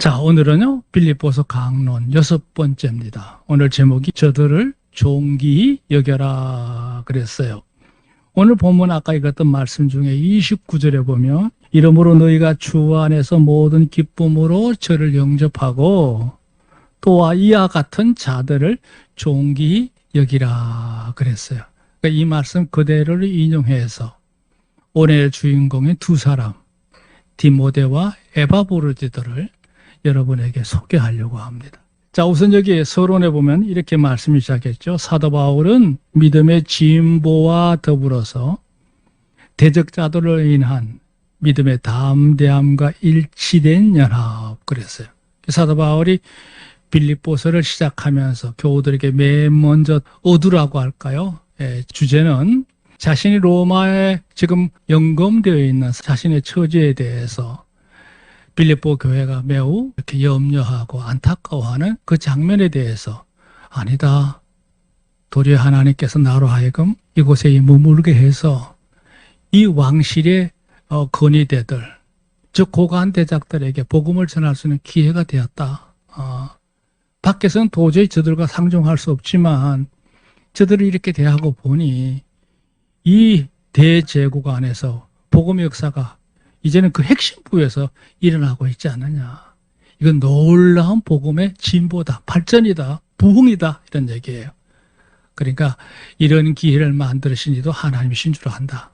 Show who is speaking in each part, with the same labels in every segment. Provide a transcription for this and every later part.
Speaker 1: 자, 오늘은요, 빌립보서 강론 6번째입니다. 오늘 제목이 저들을 존귀히 여겨라 그랬어요. 오늘 본문 아까 읽었던 말씀 중에 29절에 보면 이러므로 너희가 주 안에서 모든 기쁨으로 저를 영접하고 또한 이와 같은 자들을 존귀히 여기라 그랬어요. 그러니까 이 말씀 그대로를 인용해서 오늘의 주인공인 두 사람, 디모데와 에바브로디들을 여러분에게 소개하려고 합니다. 자, 우선 여기 서론에 보면 이렇게 말씀이 시작했죠. 사도 바울은 믿음의 진보와 더불어서 대적자들을 인한 믿음의 담대함과 일치된 연합 그랬어요. 사도 바울이 빌립보서를 시작하면서 교우들에게 맨 먼저 어두라고 할까요? 주제는 자신이 로마에 지금 연금되어 있는 자신의 처지에 대해서 빌립보 교회가 매우 이렇게 염려하고 안타까워하는 그 장면에 대해서 아니다. 도리어 하나님께서 나로 하여금 이곳에 머물게 해서 이 왕실의 건의대들, 즉 고관 대작들에게 복음을 전할 수 있는 기회가 되었다. 밖에서는 도저히 저들과 상종할 수 없지만 저들을 이렇게 대하고 보니 이 대제국 안에서 복음의 역사가 이제는 그 핵심부에서 일어나고 있지 않느냐. 이건 놀라운 복음의 진보다, 발전이다, 부흥이다 이런 얘기예요. 그러니까 이런 기회를 만드시니도 하나님이신 줄 안다.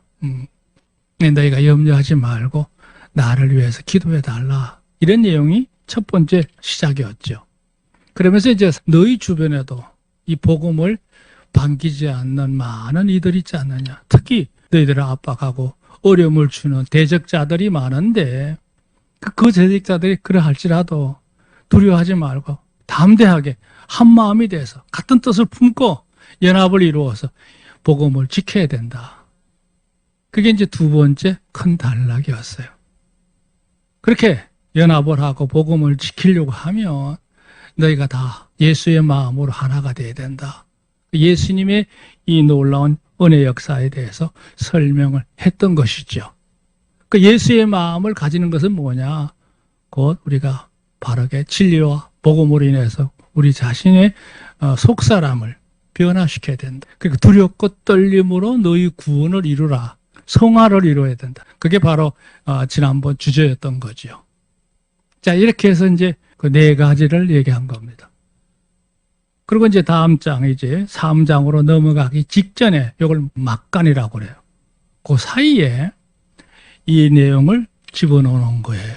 Speaker 1: 너희가 염려하지 말고 나를 위해서 기도해달라. 이런 내용이 첫 번째 시작이었죠. 그러면서 이제 너희 주변에도 이 복음을 반기지 않는 많은 이들이 있지 않느냐. 특히 너희들을 압박하고 어려움을 주는 대적자들이 많은데 그 대적자들이 그러할지라도 두려워하지 말고 담대하게 한 마음이 돼서 같은 뜻을 품고 연합을 이루어서 복음을 지켜야 된다. 그게 이제 두 번째 큰 단락이었어요. 그렇게 연합을 하고 복음을 지키려고 하면 너희가 다 예수의 마음으로 하나가 돼야 된다. 예수님의 이 놀라운 은혜 역사에 대해서 설명을 했던 것이죠. 그 예수의 마음을 가지는 것은 뭐냐? 곧 우리가 바르게 진리와 복음으로 인해서 우리 자신의 속사람을 변화시켜야 된다. 그러니까 두렵고 떨림으로 너희 구원을 이루라. 성화를 이루어야 된다. 그게 바로 지난번 주제였던 거죠. 자, 이렇게 해서 이제 그 네 가지를 얘기한 겁니다. 그리고 이제 다음 장, 이제 3장으로 넘어가기 직전에 이걸 막간이라고 그래요. 그 사이에 이 내용을 집어넣는 거예요.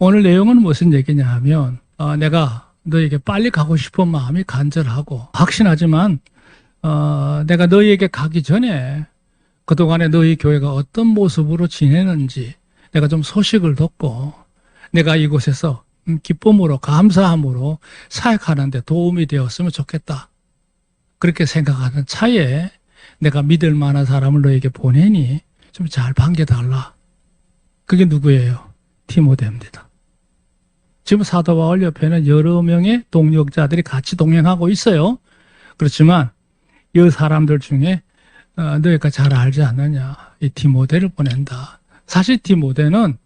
Speaker 1: 오늘 내용은 무슨 얘기냐 하면 내가 너에게 빨리 가고 싶은 마음이 간절하고 확신하지만 내가 너희에게 가기 전에 그동안에 너희 교회가 어떤 모습으로 지내는지 내가 좀 소식을 듣고 내가 이곳에서 기쁨으로 감사함으로 사역하는 데 도움이 되었으면 좋겠다. 그렇게 생각하는 차에 내가 믿을 만한 사람을 너에게 보내니 좀 잘 반겨달라. 그게 누구예요? 디모데입니다. 지금 사도 바울 옆에는 여러 명의 동역자들이 같이 동행하고 있어요. 그렇지만 이 사람들 중에 너희가 잘 알지 않느냐, 이 디모데를 보낸다. 사실 디모데는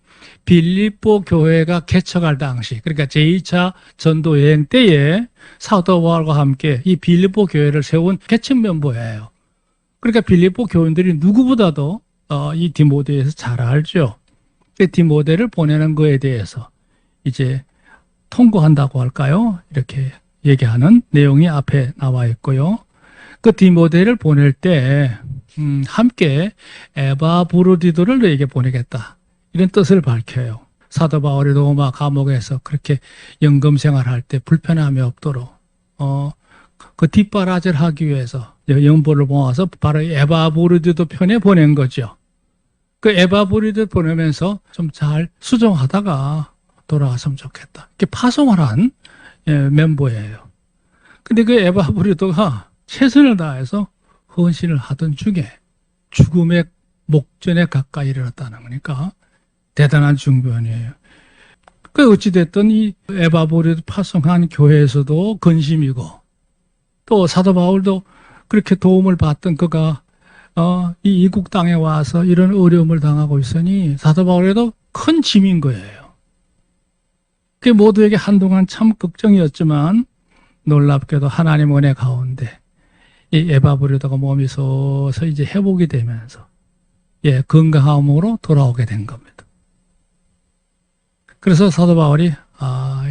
Speaker 1: 빌립보 교회가 개척할 당시, 그러니까 제2차 전도 여행 때에 사도 바울과 함께 이 빌립보 교회를 세운 개척 멤버예요. 그러니까 빌립보 교인들이 누구보다도 이 디모데에서 잘 알죠. 디모데를 보내는 거에 대해서 이제 통고한다고 할까요? 이렇게 얘기하는 내용이 앞에 나와 있고요. 그 디모데를 보낼 때 함께 에바브로디도를 너에게 보내겠다. 이런 뜻을 밝혀요. 사도 바울이 로마 감옥에서 그렇게 연금 생활할 때 불편함이 없도록 그 뒷바라지를 하기 위해서 연보를 모아서 바로 에바브로디도 편에 보낸 거죠. 그 에바브로디도 보내면서 좀 잘 수정하다가 돌아갔으면 좋겠다. 이렇게 파송을 한 멤버예요. 근데 그 에바브로디도가 최선을 다해서 헌신을 하던 중에 죽음의 목전에 가까이 이르렀다는 거니까 대단한 중변이에요. 그 어찌됐든 이 에바브로디도 파송한 교회에서도 근심이고 또 사도 바울도 그렇게 도움을 받던 그가 이 이국 땅에 와서 이런 어려움을 당하고 있으니 사도 바울에도 큰 짐인 거예요. 그 모두에게 한동안 참 걱정이었지만 놀랍게도 하나님 은혜 가운데 이 에바브리도가 몸이 서서히 이제 회복이 되면서 건강함으로 돌아오게 된 겁니다. 그래서 사도 바울이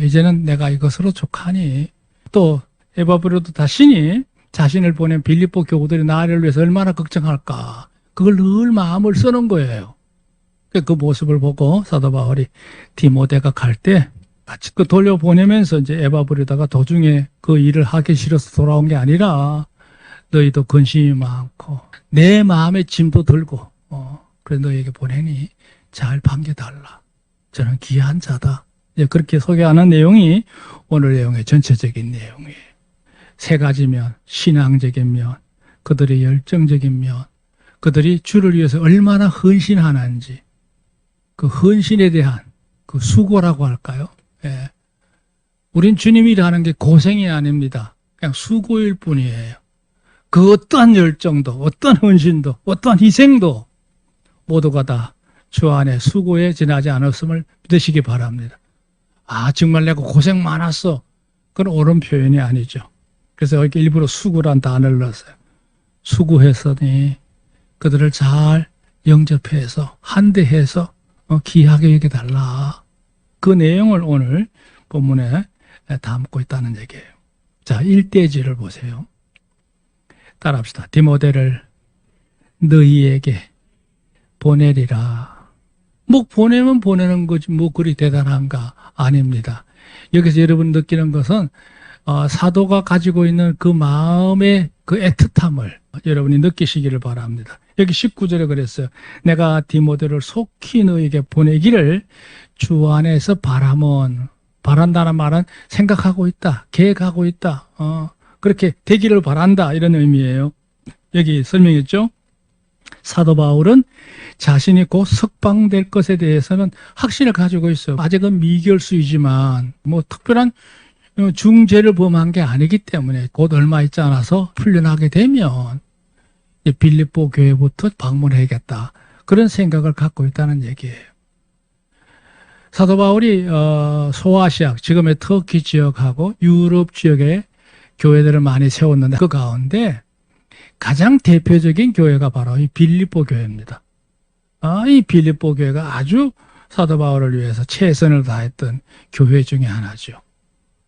Speaker 1: 이제는 내가 이것으로 족하니, 또 에바브리도 자신이 자신을 보낸 빌립보 교우들이 나를 위해서 얼마나 걱정할까, 그걸 늘 마음을 쓰는 거예요. 그 모습을 보고 사도 바울이 디모데가 갈 때 같이 그 돌려보내면서 이제 에바브리다가 도중에 그 일을 하기 싫어서 돌아온 게 아니라 너희도 근심이 많고 내 마음에 짐도 들고 그래 너희에게 보내니 잘 반겨달라. 저는 귀한 자다. 이제 그렇게 소개하는 내용이 오늘 내용의 전체적인 내용이에요. 세 가지 면, 신앙적인 면, 그들의 열정적인 면, 그들이 주를 위해서 얼마나 헌신하는지, 그 헌신에 대한 그 수고라고 할까요? 예. 우린 주님이라는 게 고생이 아닙니다. 그냥 수고일 뿐이에요. 그 어떠한 열정도, 어떠한 헌신도, 어떠한 희생도 모두가 다 주 안에 수고에 지나지 않았음을 믿으시기 바랍니다. 정말 내가 고생 많았어. 그건 옳은 표현이 아니죠. 그래서 여기 일부러 수고란 단어를 넣었어요. 수고했으니 그들을 잘 영접해서 한대해서 귀하게 여겨달라. 그 내용을 오늘 본문에 담고 있다는 얘기예요. 자, 1대지를 보세요. 따라합시다. 디모데를 너희에게 보내리라. 뭐 보내면 보내는 거지 뭐 그리 대단한가? 아닙니다. 여기서 여러분 느끼는 것은 사도가 가지고 있는 그 마음의 그 애틋함을 여러분이 느끼시기를 바랍니다. 여기 19절에 그랬어요. 내가 디모데를 속히 너에게 보내기를 주 안에서 바란다는 말은 생각하고 있다, 계획하고 있다, 그렇게 되기를 바란다, 이런 의미예요. 여기 설명했죠. 사도 바울은 자신이 곧 석방될 것에 대해서는 확신을 가지고 있어요. 아직은 미결수이지만 뭐 특별한 중죄를 범한 게 아니기 때문에 곧 얼마 있지 않아서 풀려나게 되면 빌립보 교회부터 방문해야겠다, 그런 생각을 갖고 있다는 얘기예요. 사도 바울이 소아시아, 지금의 터키 지역하고 유럽 지역에 교회들을 많이 세웠는데 그 가운데 가장 대표적인 교회가 바로 이 빌립보 교회입니다. 이 빌립보 교회가 아주 사도 바울을 위해서 최선을 다했던 교회 중에 하나죠.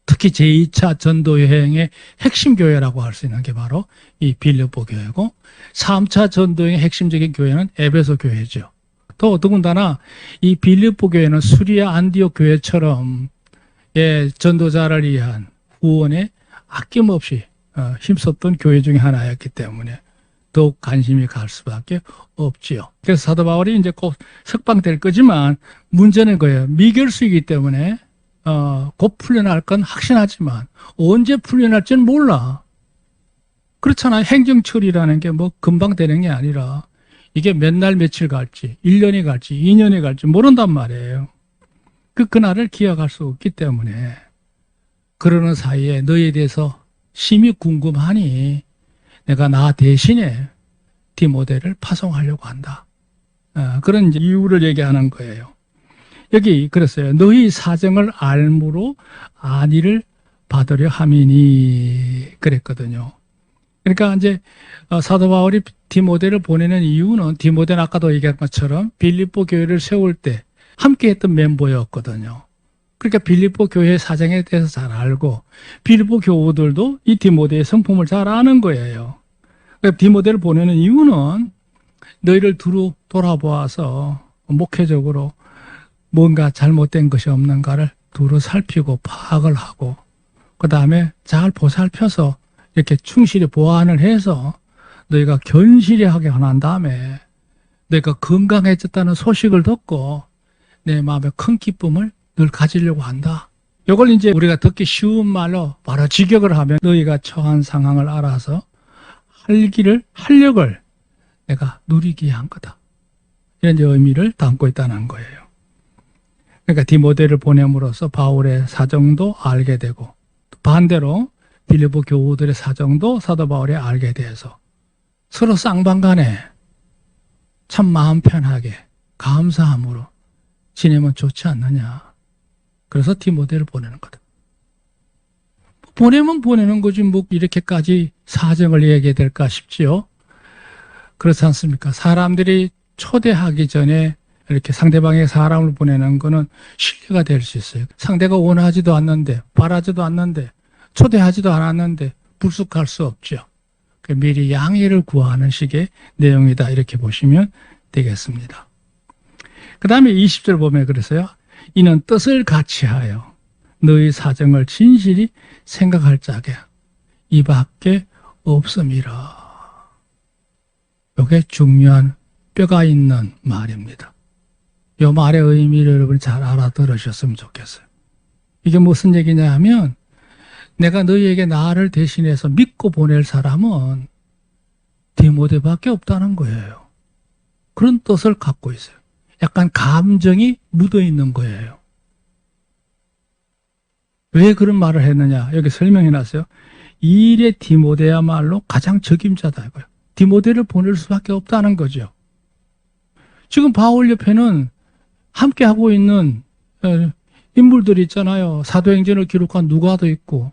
Speaker 1: 특히 제2차 전도 여행의 핵심 교회라고 할 수 있는 게 바로 이 빌립보 교회고, 3차 전도 여행의 핵심적인 교회는 에베소 교회죠. 또 더군다나 이 빌립보 교회는 수리아 안디옥 교회처럼 전도자를 위한 후원에 아낌없이 힘썼던 교회 중에 하나였기 때문에 더욱 관심이 갈 수밖에 없지요. 그래서 사도 바울이 이제 곧 석방될 거지만 문제는 거예요. 미결수이기 때문에 곧 풀려날 건 확신하지만 언제 풀려날지는 몰라. 그렇잖아요. 행정처리라는 게 뭐 금방 되는 게 아니라 이게 몇 날 며칠 갈지, 1년이 갈지, 2년이 갈지 모른단 말이에요. 그날을 기약할 수 없기 때문에 그러는 사이에 너희에 대해서 심히 궁금하니 내가 나 대신에 디모데를 파송하려고 한다. 그런 이제 이유를 얘기하는 거예요. 여기 그랬어요. 너희 사정을 알므로 안위를 받으려 함이니 그랬거든요. 그러니까 이제 사도 바울이 디모데를 보내는 이유는 디모데는 아까도 얘기한 것처럼 빌립보 교회를 세울 때 함께했던 멤버였거든요. 그러니까 빌립보 교회의 사정에 대해서 잘 알고 빌립보 교우들도 이 디모데의 성품을 잘 아는 거예요. 그러니까 디모데를 보내는 이유는 너희를 두루 돌아보아서 목회적으로 뭔가 잘못된 것이 없는가를 두루 살피고 파악을 하고 그 다음에 잘 보살펴서 이렇게 충실히 보완을 해서 너희가 견실히 하게 한 다음에 너희가 건강해졌다는 소식을 듣고 내 마음에 큰 기쁨을 늘 가지려고 한다. 이걸 이제 우리가 듣기 쉬운 말로 바로 직역을 하면 너희가 처한 상황을 알아서 활력을 내가 누리게 한 거다. 이런 의미를 담고 있다는 거예요. 그러니까 디모데를 보냄으로써 바울의 사정도 알게 되고 반대로 빌립보 교우들의 사정도 사도 바울이 알게 돼서 서로 쌍방간에 참 마음 편하게 감사함으로 지내면 좋지 않느냐. 그래서 디모데를 보내는 거다. 보내면 보내는 거지 뭐 이렇게까지 사정을 얘기해야 될까 싶지요. 그렇지 않습니까? 사람들이 초대하기 전에 이렇게 상대방의 사람을 보내는 거는 신뢰가 될 수 있어요. 상대가 원하지도 않는데, 바라지도 않는데, 초대하지도 않았는데 불쑥할 수 없죠. 미리 양해를 구하는 식의 내용이다, 이렇게 보시면 되겠습니다. 그 다음에 20절 보면 그랬어요. 이는 뜻을 같이하여 너희 사정을 진실히 생각할 자게 이밖에 없음이라. 이게 중요한 뼈가 있는 말입니다. 이 말의 의미를 여러분이 잘 알아들으셨으면 좋겠어요. 이게 무슨 얘기냐 하면 내가 너희에게 나를 대신해서 믿고 보낼 사람은 디모데밖에 없다는 거예요. 그런 뜻을 갖고 있어요. 약간 감정이 묻어 있는 거예요. 왜 그런 말을 했느냐? 여기 설명해 놨어요. 이 일에 디모데야말로 가장 적임자다 이거예요. 디모데를 보낼 수밖에 없다는 거죠. 지금 바울 옆에는 함께 하고 있는 인물들이 있잖아요. 사도행전을 기록한 누가도 있고,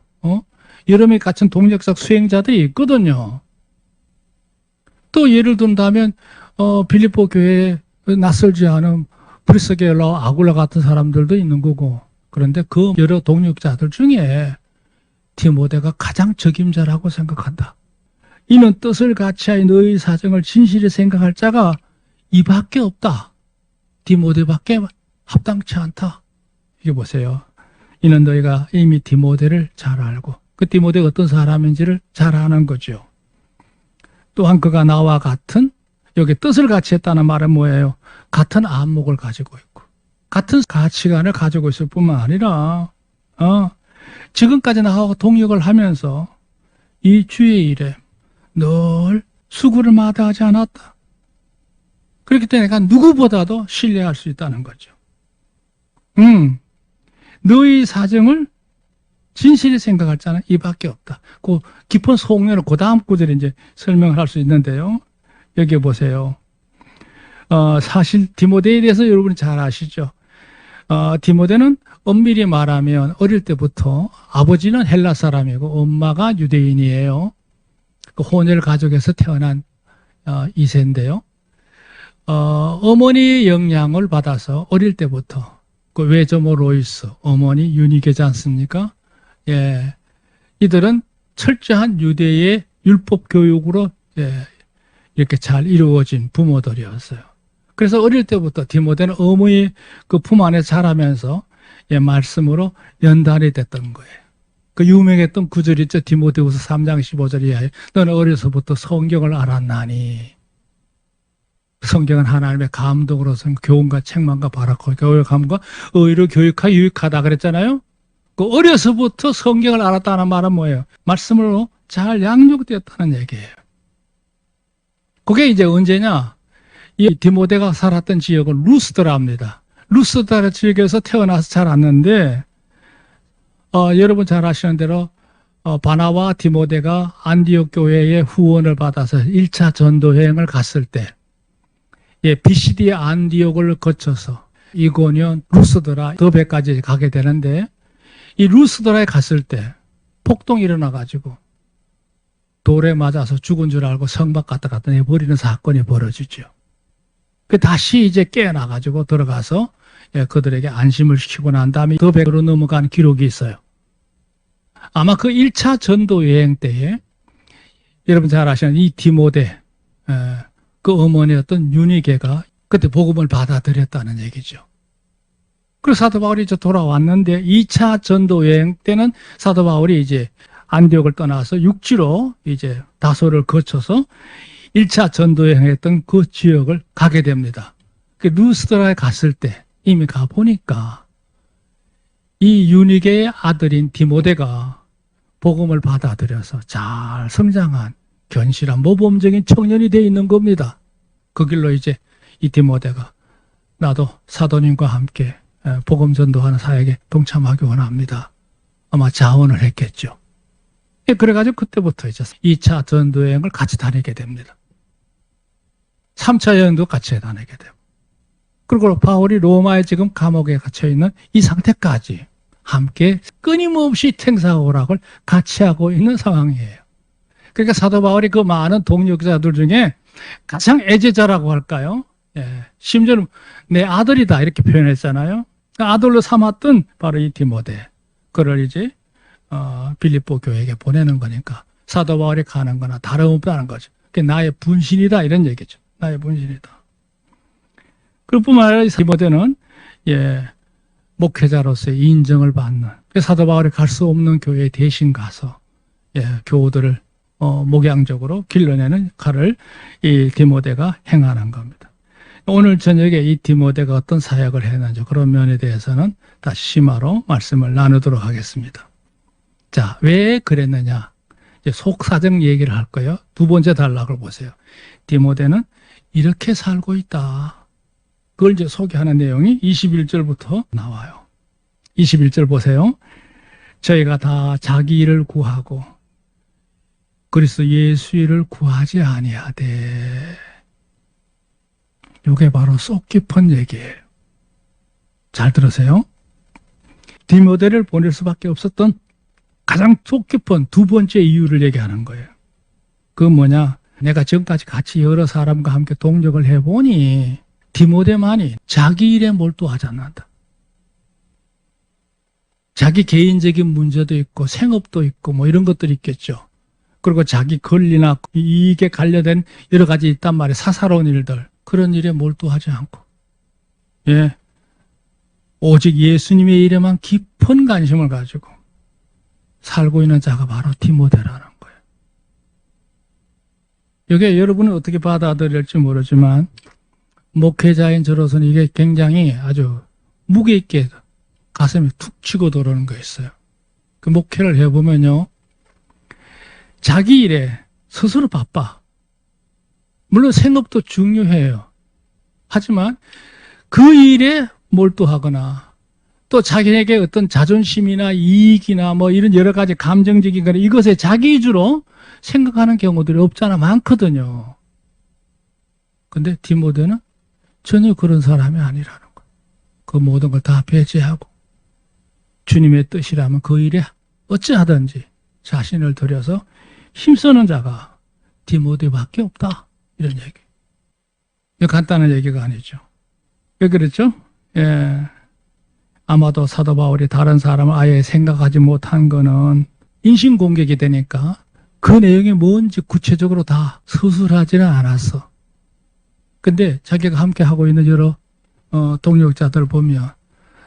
Speaker 1: 여러 명이 같은 동역사 수행자들이 있거든요. 또 예를 든다면 빌립보 교회에 낯설지 않은 브리스겔라, 아굴라 같은 사람들도 있는 거고. 그런데 그 여러 동역자들 중에 디모데가 가장 적임자라고 생각한다. 이는 뜻을 같이하여 너희 사정을 진실히 생각할 자가 이밖에 없다. 디모데밖에 합당치 않다. 이게 보세요. 이는 너희가 이미 디모데를 잘 알고 그 디모데가 어떤 사람인지를 잘 아는 거죠. 또한 그가 나와 같은, 여기 뜻을 같이 했다는 말은 뭐예요? 같은 안목을 가지고 있고 같은 가치관을 가지고 있을 뿐만 아니라 지금까지 나하고 동역을 하면서 이 주의 일에 늘 수고를 마다하지 않았다. 그렇기 때문에 내가 누구보다도 신뢰할 수 있다는 거죠. 너희 사정을 진실히 생각할 자는 이밖에 없다. 그 깊은 속내를 그 다음 구절에 이제 설명을 할 수 있는데요. 여기 보세요. 사실 디모데에 대해서 여러분이 잘 아시죠? 디모데는 엄밀히 말하면 어릴 때부터 아버지는 헬라 사람이고 엄마가 유대인이에요. 그 혼혈 가족에서 태어난 2세인데요. 어머니의 영향을 받아서 어릴 때부터 그 외조모 로이스, 어머니 유니게지 않습니까? 예, 이들은 철저한 유대의 율법 교육으로 이렇게 잘 이루어진 부모들이었어요. 그래서 어릴 때부터 디모데는 어머니의 그 품 안에 자라면서 말씀으로 연단이 됐던 거예요. 그 유명했던 구절 있죠. 디모데후서 3장 15절이야. 너는 어려서부터 성경을 알았나니. 성경은 하나님의 감동으로서 교훈과 책망과 바라고 교육함과 의로 교육하 유익하다 그랬잖아요. 그 어려서부터 성경을 알았다는 말은 뭐예요? 말씀으로 잘 양육되었다는 얘기예요. 그게 이제 언제냐? 이 디모데가 살았던 지역은 루스드라입니다. 루스드라 지역에서 태어나서 자랐는데 여러분 잘 아시는 대로 바나와 디모데가 안디옥 교회의 후원을 받아서 1차 전도 여행을 갔을 때 BCD 안디옥을 거쳐서 이고니온, 루스드라, 더베까지 가게 되는데 이 루스드라에 갔을 때 폭동이 일어나가지고 돌에 맞아서 죽은 줄 알고 성막 갖다 내버리는 사건이 벌어지죠. 다시 이제 깨어나가지고 들어가서 그들에게 안심을 시키고 난 다음에 더베로 넘어간 기록이 있어요. 아마 그 1차 전도 여행 때에 여러분 잘 아시는 이 디모데, 그 어머니였던 유니게가 그때 복음을 받아들였다는 얘기죠. 그래서 사도 바울이 이제 돌아왔는데 2차 전도 여행 때는 사도 바울이 이제 안디옥을 떠나서 육지로 이제 다소를 거쳐서 1차 전도 여행했던 그 지역을 가게 됩니다. 그 루스드라에 갔을 때 이미 가보니까 이 유니게의 아들인 디모데가 복음을 받아들여서 잘 성장한 견실한 모범적인 청년이 되어 있는 겁니다. 그 길로 이제 이 디모데가 나도 사도님과 함께 복음 전도하는 사역에 동참하기 원합니다. 아마 자원을 했겠죠. 그래가지고 그때부터 이제 2차 전도 여행을 같이 다니게 됩니다. 3차 여행도 같이 다니게 되고. 그리고 바울이 로마에 지금 감옥에 갇혀 있는 이 상태까지 함께 끊임없이 생사오락을 같이 하고 있는 상황이에요. 그러니까 사도 바울이 그 많은 동역자들 중에 가장 애제자라고 할까요? 예, 심지어는 내 아들이다 이렇게 표현했잖아요. 아들로 삼았던 바로 이 디모데, 그를 이제 빌립보 교회에게 보내는 거니까 사도 바울이 가는 거나 다름없다는 거죠. 그게 나의 분신이다 이런 얘기죠. 나의 분신이다. 그뿐만 아니라 디모데는 목회자로서의 인정을 받는, 사도 바울이 갈 수 없는 교회에 대신 가서 교우들을 목양적으로 길러내는 역할을 이 디모데가 행하는 겁니다. 오늘 저녁에 이 디모데가 어떤 사역을 했는지 그런 면에 대해서는 다시 심화로 말씀을 나누도록 하겠습니다. 자, 왜 그랬느냐? 이제 속사정 얘기를 할 거예요. 두 번째 단락을 보세요. 디모데는 이렇게 살고 있다. 그걸 이제 소개하는 내용이 21절부터 나와요. 21절 보세요. 저희가 다 자기 일을 구하고 그리스도 예수 일을 구하지 아니하되. 이게 바로 속 깊은 얘기예요. 잘 들으세요. 디모데를 보낼 수밖에 없었던 가장 속 깊은 두 번째 이유를 얘기하는 거예요. 그건 뭐냐? 내가 지금까지 같이 여러 사람과 함께 동역을 해보니 디모데만이 자기 일에 몰두하지 않는다. 자기 개인적인 문제도 있고 생업도 있고 뭐 이런 것들이 있겠죠. 그리고 자기 권리나 이익에 관련된 여러 가지 있단 말이에요. 사사로운 일들. 그런 일에 몰두하지 않고 오직 예수님의 일에만 깊은 관심을 가지고 살고 있는 자가 바로 디모데라는 거예요. 이게 여러분은 어떻게 받아들일지 모르지만 목회자인 저로서는 이게 굉장히 아주 무게 있게 가슴에 툭 치고 들어오는 거 있어요. 그 목회를 해보면요, 자기 일에 스스로 바빠. 물론 생업도 중요해요. 하지만 그 일에 몰두하거나 또 자기에게 어떤 자존심이나 이익이나 뭐 이런 여러 가지 감정적인 거나 이것에 자기 위주로 생각하는 경우들이 없잖아 많거든요. 근데 디모데는 전혀 그런 사람이 아니라는 거예요. 그 모든 걸 다 배제하고 주님의 뜻이라면 그 일에 어찌하든지 자신을 들여서 힘쓰는 자가 디모데밖에 없다. 이런 얘기. 이거 간단한 얘기가 아니죠. 왜 그랬죠? 아마도 사도 바울이 다른 사람을 아예 생각하지 못한 거는 인신공격이 되니까 그 내용이 뭔지 구체적으로 다 서술하지는 않았어. 근데 자기가 함께 하고 있는 여러 동역자들 보면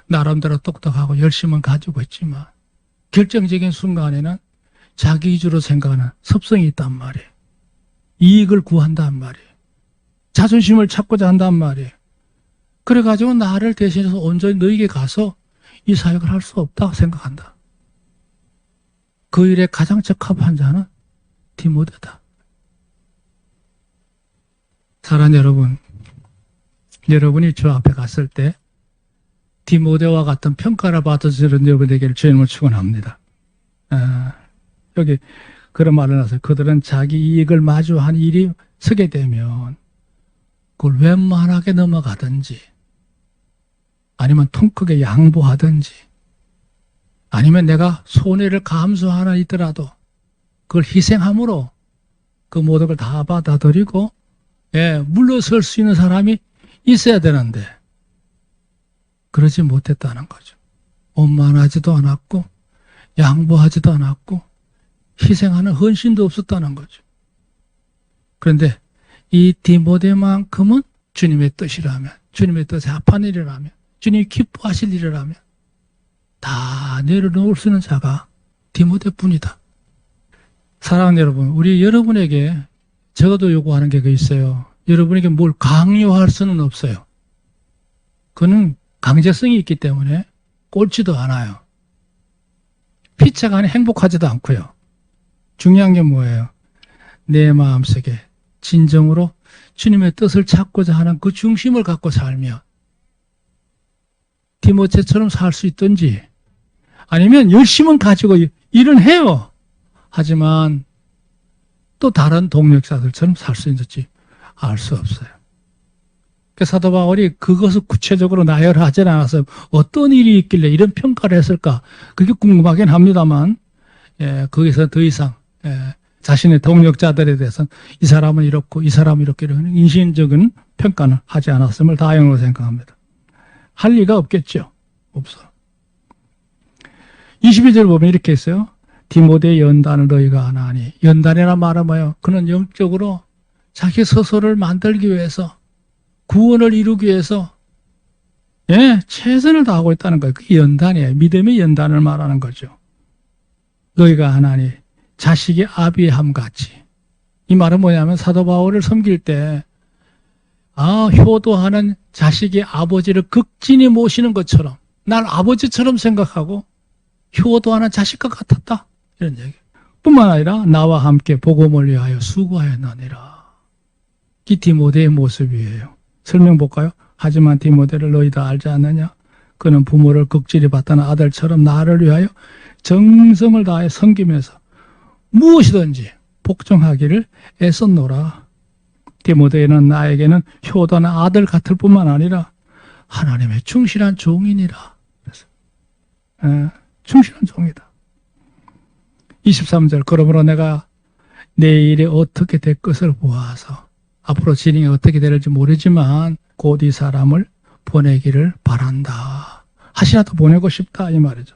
Speaker 1: 나름대로 똑똑하고 열심은 가지고 있지만 결정적인 순간에는 자기 위주로 생각하는 습성이 있단 말이에요. 이익을 구한단 말이에요. 자존심을 찾고자 한단 말이에요. 그래가지고 나를 대신해서 온전히 너에게 가서 이 사역을 할 수 없다 생각한다. 그 일에 가장 적합한 자는 디모데다. 사랑하는 여러분, 여러분이 저 앞에 갔을 때 디모데와 같은 평가를 받으시는 여러분에게 주님을 축원합니다. 여기 그런 말을 하세요. 그들은 자기 이익을 마주한 일이 서게 되면 그걸 웬만하게 넘어가든지 아니면 통 크게 양보하든지 아니면 내가 손해를 감수하나 있더라도 그걸 희생함으로 그 모든 걸 다 받아들이고 물러설 수 있는 사람이 있어야 되는데 그러지 못했다는 거죠. 원만하지도 않았고 양보하지도 않았고 희생하는 헌신도 없었다는 거죠. 그런데 이 디모데만큼은 주님의 뜻이라면, 주님의 뜻에 합한 일이라면, 주님이 기뻐하실 일이라면 다 내려놓을 수 있는 자가 디모데뿐이다. 사랑하는 여러분, 우리 여러분에게 적어도 요구하는 게 있어요. 여러분에게 뭘 강요할 수는 없어요. 그는 강제성이 있기 때문에 꼴지도 않아요. 피차간에 행복하지도 않고요. 중요한 게 뭐예요? 내 마음속에 진정으로 주님의 뜻을 찾고자 하는 그 중심을 갖고 살며 디모데처럼 살 수 있든지 아니면 열심은 가지고 일은 해요. 하지만 또 다른 동역자들처럼 살 수 있는지 알 수 없어요. 그 사도 바울이 그것을 구체적으로 나열하지 않아서 어떤 일이 있길래 이런 평가를 했을까? 그게 궁금하긴 합니다만, 거기서 더 이상, 자신의 동력자들에 대해서는 이 사람은 이렇고 이 사람은 이렇게 이런 인신적인 평가는 하지 않았음을 다행으로 생각합니다. 할 리가 없겠죠. 없어. 22절 보면 이렇게 했어요. 디모데의 연단을 너희가 아나니. 연단이란 말은 뭐예요? 그는 영적으로 자기 스스로를 만들기 위해서 구원을 이루기 위해서 최선을 다하고 있다는 거예요. 그게 연단이에요. 믿음의 연단을 말하는 거죠. 너희가 하나니 자식이 아비함 같이. 이 말은 뭐냐면 사도 바울을 섬길 때 효도하는 자식이 아버지를 극진히 모시는 것처럼 날 아버지처럼 생각하고 효도하는 자식과 같았다. 이런 얘기. 뿐만 아니라 나와 함께 복음을 위하여 수고하였느니라. 이 디모데의 모습이에요. 설명 볼까요? 하지만 디모데를 너희 다 알지 않느냐? 그는 부모를 극진히 받던 아들처럼 나를 위하여 정성을 다해 섬기면서 무엇이든지 복종하기를 애썼노라. 디모데는 나에게는 효도하는 아들 같을 뿐만 아니라 하나님의 충실한 종이니라. 그래서 충실한 종이다. 23절 그러므로 내가 내일이 어떻게 될 것을 보아서 앞으로 진행이 어떻게 될지 모르지만 곧 이 사람을 보내기를 바란다. 하시라도 보내고 싶다 이 말이죠.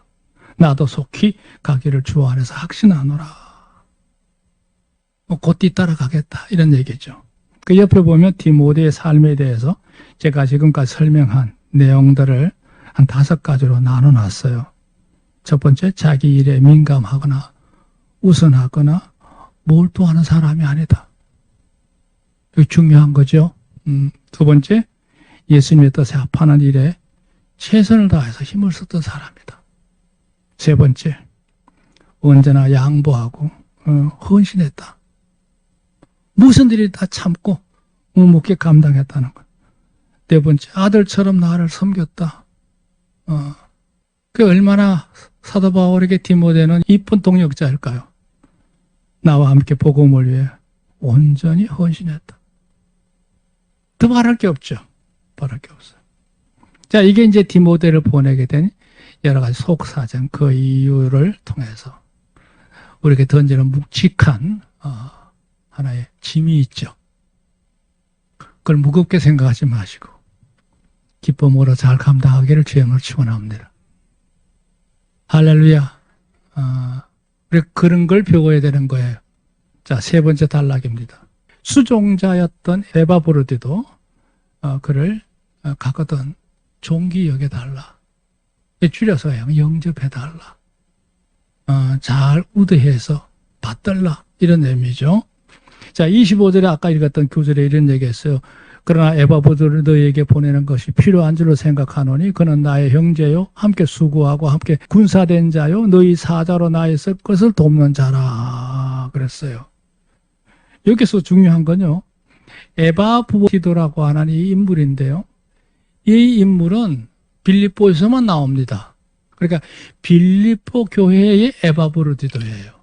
Speaker 1: 나도 속히 가기를 주 안에서 확신하노라. 곧 뒤따라 가겠다 이런 얘기죠. 그 옆에 보면 디모데의 삶에 대해서 제가 지금까지 설명한 내용들을 한 5가지로 나눠놨어요. 첫 번째, 자기 일에 민감하거나 우선하거나 몰두하는 사람이 아니다. 이거 중요한 거죠. 두 번째, 예수님의 뜻에 합하는 일에 최선을 다해서 힘을 썼던 사람이다. 세 번째, 언제나 양보하고 헌신했다. 무슨 일이 다 참고 묵묵히 감당했다는 것. 네 번째, 아들처럼 나를 섬겼다. 그 얼마나 사도 바울에게 디모데는 이쁜 동역자일까요? 나와 함께 복음을 위해 온전히 헌신했다. 더 말할 게 없죠. 말할 게 없어요. 자, 이게 이제 디모데를 보내게 된 여러 가지 속사정, 그 이유를 통해서 우리에게 던지는 묵직한 하나의 짐이 있죠. 그걸 무겁게 생각하지 마시고 기쁨으로 잘 감당하기를 주님으로 축원합니다. 할렐루야. 우리 그런 걸 배워야 되는 거예요. 자, 세 번째 단락입니다. 수종자였던 에바브로디도 그를 가거든 종기 여겨달라. 줄여서 영접해달라. 잘 우대해서 받들라. 이런 의미죠. 자, 25절에 아까 읽었던 구절에 이런 얘기했어요. 그러나 에바브로디를 너희에게 보내는 것이 필요한 줄로 생각하노니 그는 나의 형제요 함께 수고하고 함께 군사된 자요 너희 사자로 나의 쓸 것을 돕는 자라 그랬어요. 여기서 중요한 건요. 에바브로디라고 하는 이 인물인데요. 이 인물은 빌립보에서만 나옵니다. 그러니까 빌립보 교회의 에바브로디도예요.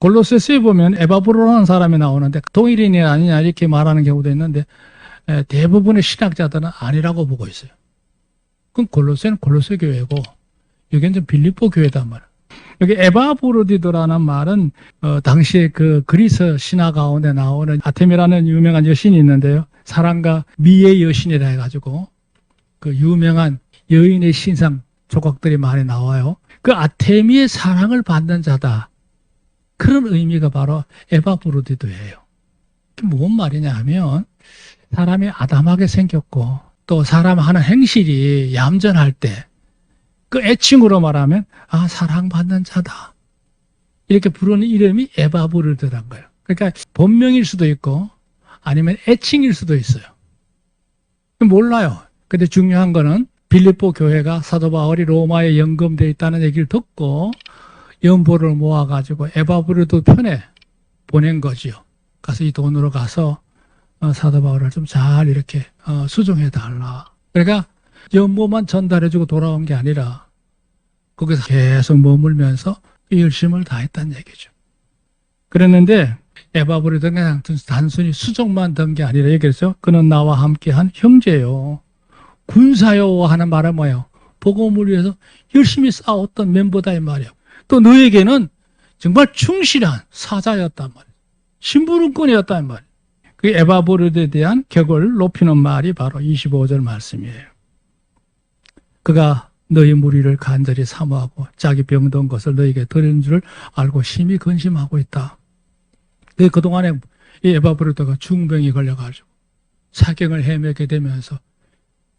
Speaker 1: 골로새서에 보면 에바브로라는 사람이 나오는데 동일인이 아니냐 이렇게 말하는 경우도 있는데 대부분의 신학자들은 아니라고 보고 있어요. 그럼 골로새는 골로새 교회고 여기는 빌립보 교회단 말이에요. 여기 에바브로디도라는 말은 당시에 그 그리스 신화 가운데 나오는 아테미라는 유명한 여신이 있는데요. 사랑과 미의 여신이라 해가지고 그 유명한 여인의 신상 조각들이 많이 나와요. 그 아테미의 사랑을 받는 자다. 그런 의미가 바로 에바브로디도예요. 그게 뭔 말이냐 하면 사람이 아담하게 생겼고 또 사람 하는 행실이 얌전할 때 그 애칭으로 말하면 사랑받는 자다. 이렇게 부르는 이름이 에바브로디라는 거예요. 그러니까 본명일 수도 있고 아니면 애칭일 수도 있어요. 몰라요. 근데 중요한 거는 빌립보 교회가 사도 바울이 로마에 연금되어 있다는 얘기를 듣고 연보를 모아가지고 에바브로디도 편에 보낸 거지요. 가서 이 돈으로 가서 사도 바울을 좀 잘 이렇게 수종해달라. 그러니까 연보만 전달해주고 돌아온 게 아니라 거기서 계속 머물면서 열심을 다했다는 얘기죠. 그랬는데 에바브로드는 그냥 단순히 수종만 든 게 아니라 얘기했죠. 그는 나와 함께한 형제요. 군사요 하는 말은 뭐예요? 복음을 위해서 열심히 싸웠던 멤버다 이 말이에요. 또 너에게는 정말 충실한 사자였단 말이에요. 심부름꾼이었단 말이에요. 그 에바브로드에 대한 격을 높이는 말이 바로 25절 말씀이에요. 그가 너희 무리를 간절히 사모하고 자기 병든 것을 너에게 드리는 줄 알고 심히 근심하고 있다. 그동안에 이 에바브로드가 중병이 걸려가지고 사경을 헤매게 되면서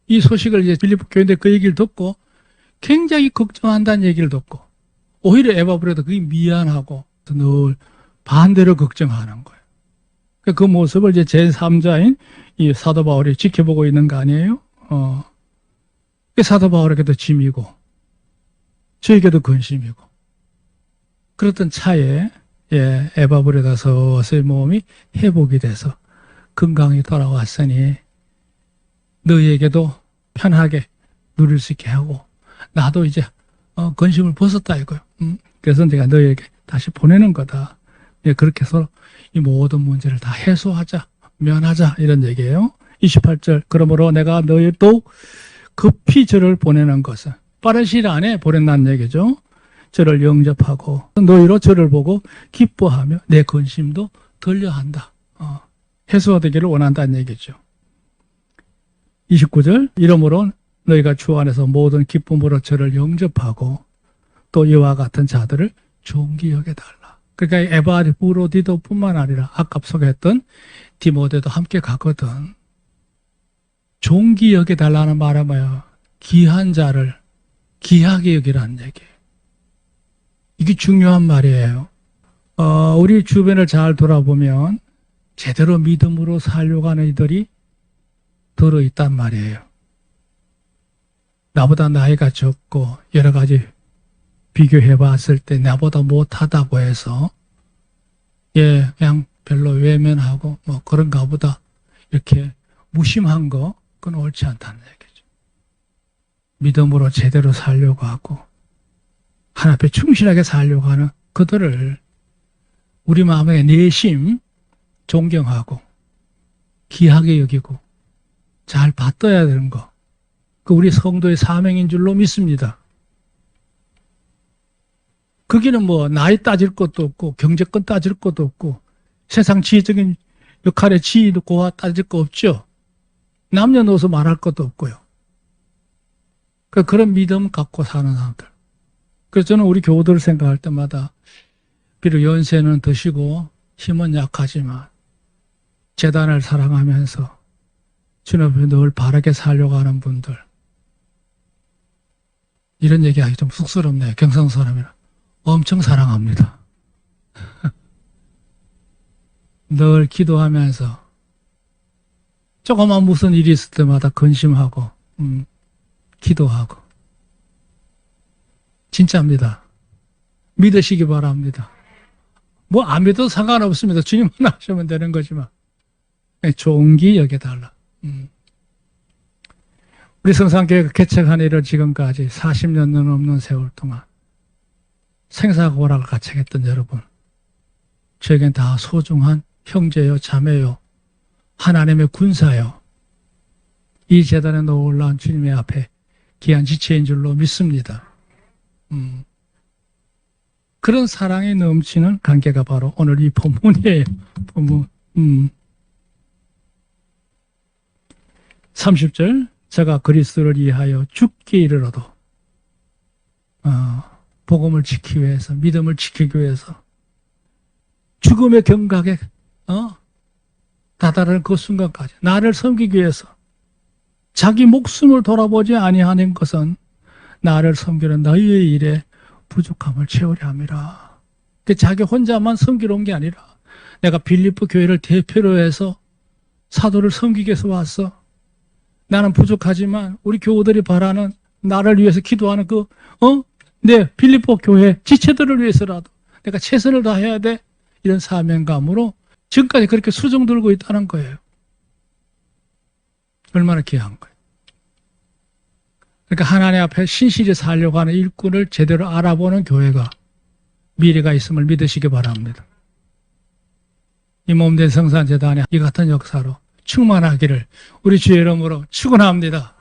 Speaker 1: 이 소식을 이제 빌립보 교인들 그 얘기를 듣고 굉장히 걱정한다는 얘기를 듣고 오히려 에바브로드가 그게 미안하고 늘 반대로 걱정하는 거예요. 그 모습을 이제 제3자인 이 사도 바울이 지켜보고 있는 거 아니에요? 사도 바울에게도 짐이고 저에게도 근심이고 그랬던 차에 에바브로드가 서서히 몸이 회복이 돼서 건강히 돌아왔으니 너희에게도 편하게 누릴 수 있게 하고 나도 이제 근심을 벗었다 이거요. 그래서 내가 너희에게 다시 보내는 거다. 그렇게 해서 이 모든 문제를 다 해소하자, 면하자 이런 얘기예요. 28절 그러므로 내가 너희도 급히 저를 보내는 것은 빠른 시일 안에 보낸다는 얘기죠. 저를 영접하고 너희로 저를 보고 기뻐하며 내 근심도 덜려한다. 해소되기를 원한다는 얘기죠. 29절 이러므로 너희가 주 안에서 모든 기쁨으로 저를 영접하고 또 이와 같은 자들을 존귀 여겨달라. 그러니까 에바브로디도뿐만 아니라 아까 소개했던 디모데도 함께 가거든. 존귀 여겨달라는 말은 뭐예요? 귀한 자를 귀하게 여기라는 얘기예요. 이게 중요한 말이에요. 우리 주변을 잘 돌아보면 제대로 믿음으로 살려고 하는 이들이 들어있단 말이에요. 나보다 나이가 적고 여러 가지 비교해 봤을 때 나보다 못하다고 해서 그냥 별로 외면하고 뭐 그런가 보다 이렇게 무심한 거 그건 옳지 않다는 얘기죠. 믿음으로 제대로 살려고 하고 하나님 앞에 충실하게 살려고 하는 그들을 우리 마음의 내심 존경하고 귀하게 여기고 잘 받아야 되는 거. 그 우리 성도의 사명인 줄로 믿습니다. 거기는 뭐 나이 따질 것도 없고 경제권 따질 것도 없고 세상 지혜적인 역할의 지위도 고와 따질 거 없죠. 남녀노소 말할 것도 없고요. 그런 믿음 갖고 사는 사람들. 그래서 저는 우리 교우들을 생각할 때마다 비록 연세는 드시고 힘은 약하지만 재단을 사랑하면서 주님 앞에 늘 바르게 살려고 하는 분들 이런 얘기하기 좀 쑥스럽네요. 경상 사람이라 엄청 사랑합니다. 늘 기도하면서 조그만 무슨 일이 있을 때마다 근심하고 기도하고 진짜입니다. 믿으시기 바랍니다. 뭐 안 믿어도 상관없습니다. 주님만 하시면 되는 거지만 존귀 여겨달라. 우리 성산교회가 개척한 이를 지금까지 40년은 넘는 세월 동안 생사고락을 가책했던 여러분, 저에겐 다 소중한 형제요 자매요 하나님의 군사요 이 재단에 놀라운 주님의 앞에 귀한 지체인 줄로 믿습니다. 그런 사랑이 넘치는 관계가 바로 오늘 이 본문이에요. 본문. 30절 제가 그리스도를 위하여 죽기 이르러도 복음을 지키기 위해서 믿음을 지키기 위해서 죽음의 경각에 다다른 그 순간까지 나를 섬기기 위해서 자기 목숨을 돌아보지 아니하는 것은 나를 섬기는 너희의 일에 부족함을 채우려 함이라. 자기 혼자만 섬기러 온 게 아니라 내가 빌립보 교회를 대표로 해서 사도를 섬기기 위해서 왔어. 나는 부족하지만 우리 교우들이 바라는 나를 위해서 기도하는 내 빌립보 교회 지체들을 위해서라도 내가 최선을 다해야 돼. 이런 사명감으로 지금까지 그렇게 수종 들고 있다는 거예요. 얼마나 귀한 거예요. 그러니까 하나님 앞에 신실히 살려고 하는 일꾼을 제대로 알아보는 교회가 미래가 있음을 믿으시기 바랍니다. 이 몸된 성산재단의 이 같은 역사로 충만하기를 우리 주의 이름으로 축원합니다.